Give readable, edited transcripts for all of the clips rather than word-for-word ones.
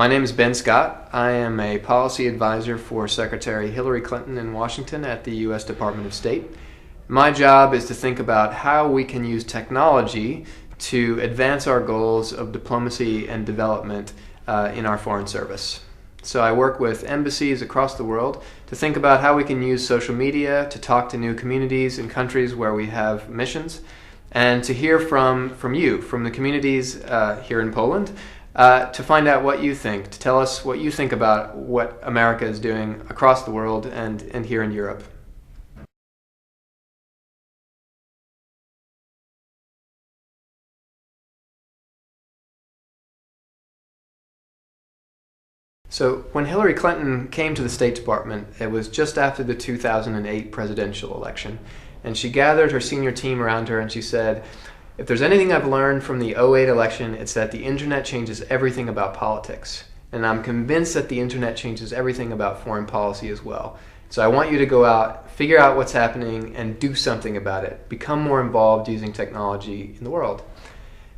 My name is Ben Scott. I am a policy advisor for Secretary Hillary Clinton in Washington at the U.S. Department of State. My job is to think about how we can use technology to advance our goals of diplomacy and development in our foreign service. So I work with embassies across the world to think about how we can use social media to talk to new communities in countries where we have missions, and to hear from you, from the communities here in Poland, to find out what you think, to tell us what you think about what America is doing across the world and here in Europe. So when Hillary Clinton came to the State Department, it was just after the 2008 presidential election, and she gathered her senior team around her and she said, if there's anything I've learned from the '08 election, it's that the internet changes everything about politics. And I'm convinced that the internet changes everything about foreign policy as well. So I want you to go out, figure out what's happening, and do something about it. Become more involved using technology in the world.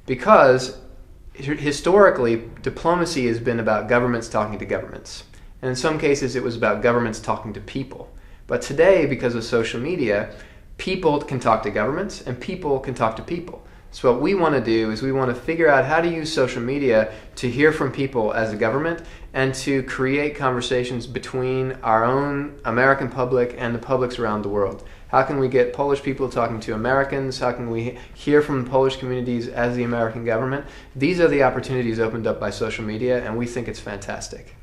Because historically, diplomacy has been about governments talking to governments. And in some cases, it was about governments talking to people. But today, because of social media, people can talk to governments and people can talk to people. So what we want to do is we want to figure out how to use social media to hear from people as a government and to create conversations between our own American public and the publics around the world. How can we get Polish people talking to Americans? How can we hear from Polish communities as the American government? These are the opportunities opened up by social media, and we think it's fantastic.